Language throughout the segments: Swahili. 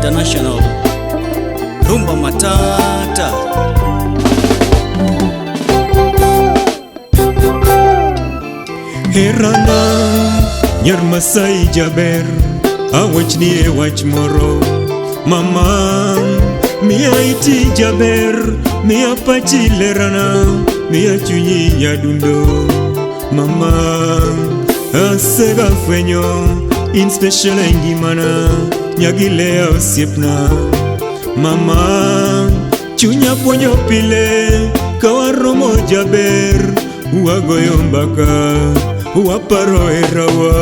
International, rumba matata. Herana nyar Masai Jaber awach ni e wach moro. Mama mia iti Jaber, mia pachi lerana, mia chunyi nyadundo. Mama asega fwenyo in special engimana nyagilea osiepna. Mama chunya ponyo pile kawaromo Jaber, uagoyo mbaka uaparo erawa.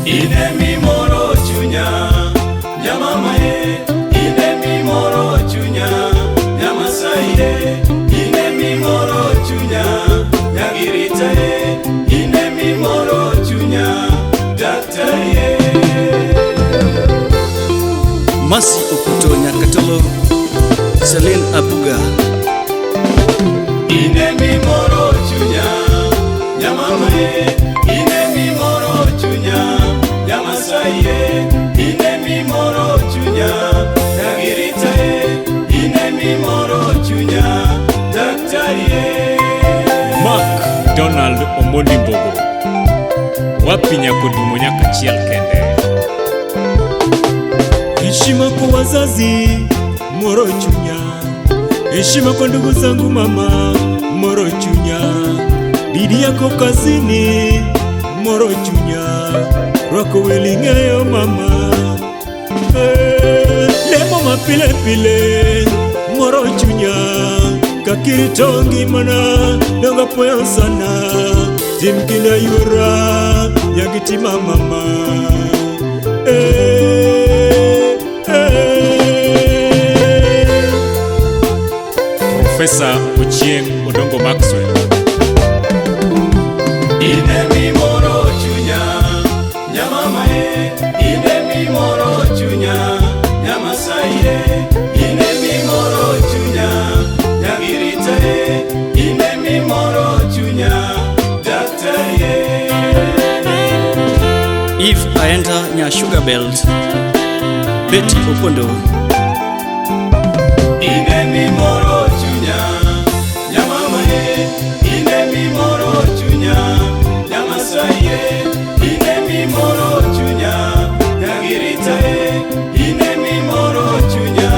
Ine mi moro chunya nyamama ye, ine mi moro chunya nyamasai ye, ine mi moro chunya nyagirita ye, ine mi moro chunya daktari ye. Masi Okuto Nyakatolo, Celine Abuga. Ine mi moro chunya nyamama ye, ine mi moro chunya nyamasai ye, ine mi moro chunya nyagirita ye, ine mi moro chunya daktari ye. Mark Donald Omondi Mbogo, wapi nyakodumo nyakachiel kende. Heshima kwa wazazi, moro chunya. Heshima kwa ndugu zangu mama, moro chunya. Bidii yako kazini, moro chunya. Rwako welingeyo mama. Lemo mapile pile, moro chunya. Kakiritongi mana, donga poyo sana. Timkina yura, yagitima mama. Professor Ochieng Odongo Maxwell. Ine mi moro chunya nyamama ye, ine mi moro chunya nyamasai ye, ine mi moro chunya nyagirita ye, ine mi moro chunya daktari ye. If I enter Nya Sugar Belt, Betty Opondo. Ine mi moro chunya nyamama ye, ine mi moro chunya nyamasai ye, ine mi moro chunya nyagirita ye, ine mi moro chunya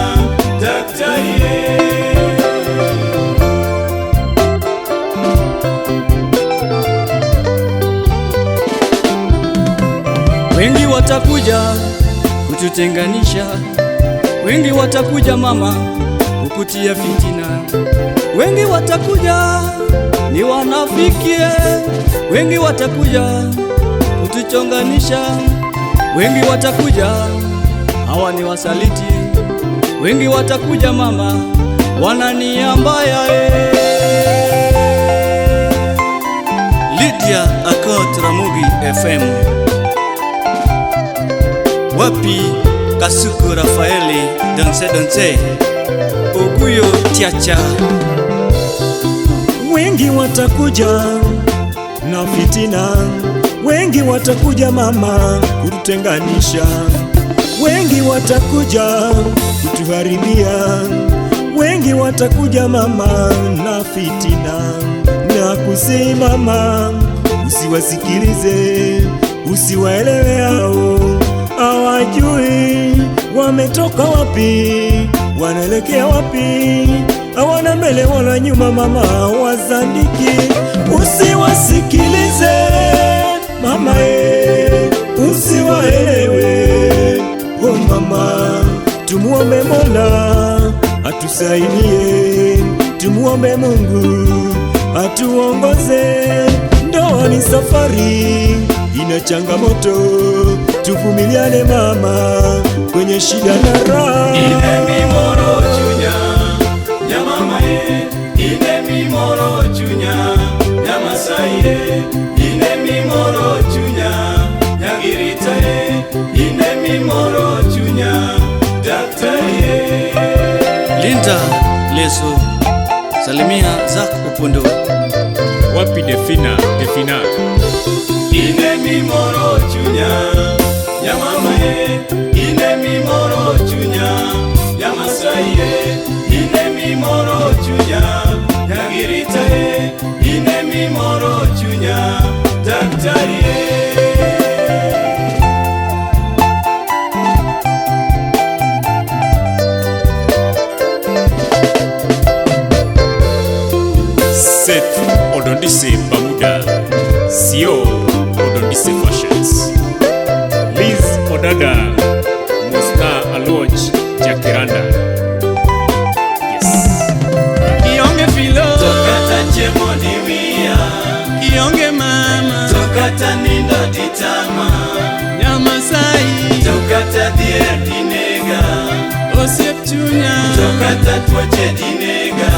daktari ye. Wengi watakuja kututenganisha, wengi watakuja mama kukutia fitina, wengi watakuja ni wanafikie, wengi watakuja kutuchonganisha, wengi watakuja hawa ni wasaliti, wengi watakuja mama wanania mbaya. Lydia Akot Ramogi FM. Wapi Kasuku Rafaeli Donse Oguyo Tiacha. Wengi watakuja na fitina, wengi watakuja mama kututenganisha, wengi watakuja kutuharibia, wengi watakuja mama na fitina. Na kusimama usiwasikilize, usiwaelewe hao, hawajui wametoka wapi, wanaelekea wapi, hawana mbele wala nyuma mama, wazandiki. Usiwasikilize mama usiwaelewe oh mama. Tumuombe Mola atusaidie, tumuombe Mungu atuongoze. Ndoa ni safari, ina changamoto, tuvumiliane mama kwenye shida na raha. Ine mi moro chunya nyamama ye, ine mi moro chunya nyamasai ye, ine mi moro chunya nyagirita ye, ine mi moro chunya daktari ye. Linda Leso, salimia Zak Opondo. Wapi Defina? Defina ine mimoro chunya ya mama ye, ine mimoro chunya ya Masai ye, ine mimoro chunya ya Girita ye, ine mimoro chunya daktari ye. Seth Odondise Bamuda, CEO Odondise Fashions. Liz Odada Musna Aloj Jakiranda. Yes. Kionge filo Tokata chemo diwia, Kionge mama tokata nindo ditama, ya Masai tokata dier dinega, Osiep chunya tokata tuache dinega,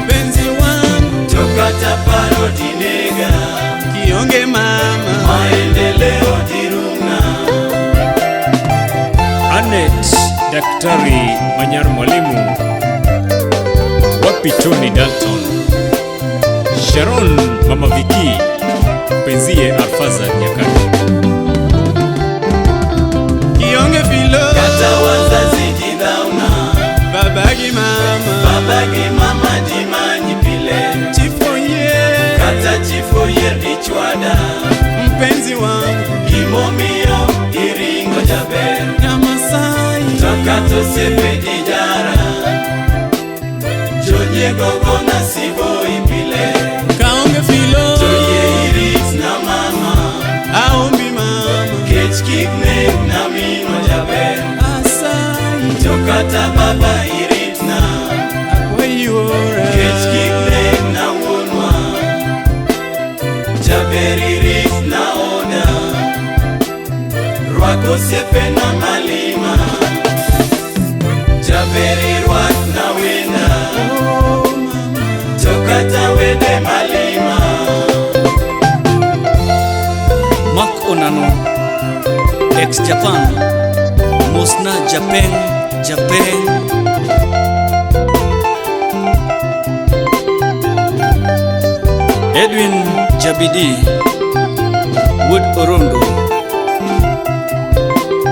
penzi wangu tokata paro dinega, Kionge mama maendeleo diruna. Anet Daktari Manyar Mwalimu. Wapi Tony Dalton? Sharon Mama Viki penzie Alfaza Nyakati. Kionge filo Kata wazazi jidauna, babagi mama babagi mama jimanyi pile, Chifoye kata chifo yer dichwada, mpenzi wangu imomio iringo jaber, ya Masai tokato sepe dijara, jonye gogo nasibo ipile, Kaonge filo joye iris na mama, aombi mama kech kiknek na mino jaber, Asai tokata baba iritna, akwayora kech kiknek na wonwa, jaber iris na oda, rwako siepe na malima, jaber irwak na wenda, Oh mama tokata wede malima. Mark Onano ex Japan Musna Japan Edwin Jabidi Wood Orondo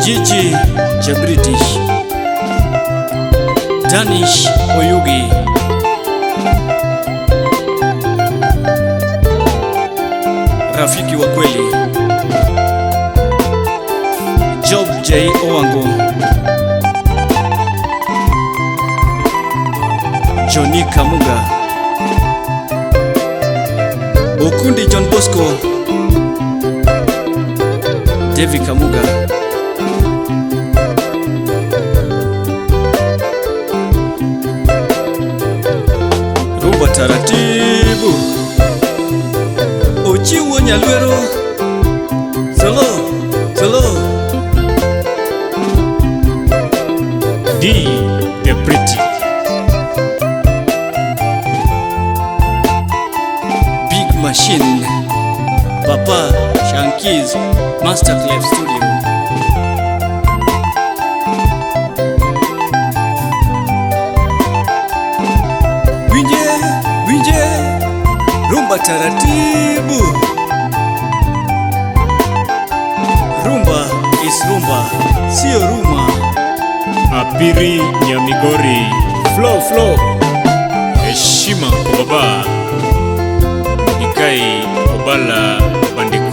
Gigi Jabritish Danish Oyugi rafiki wa kweli Job J. Owango Johnny Kamuga Okundi John Bosco Devi Kamuga Rumba taratibu Ochiwo Nyalwero Solo D. The Pretty. Big Machine Papa Shankiz Master Clef Studio Winje Rumba taratibu Rumba is rumba sio ruma Apiri Nyamigori. Flow. Heshima kwa baba. Nikai Obala Bandiku.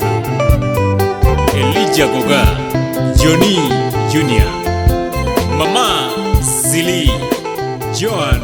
Elijah Goga. Johnny Junior. Mama Zili. Joan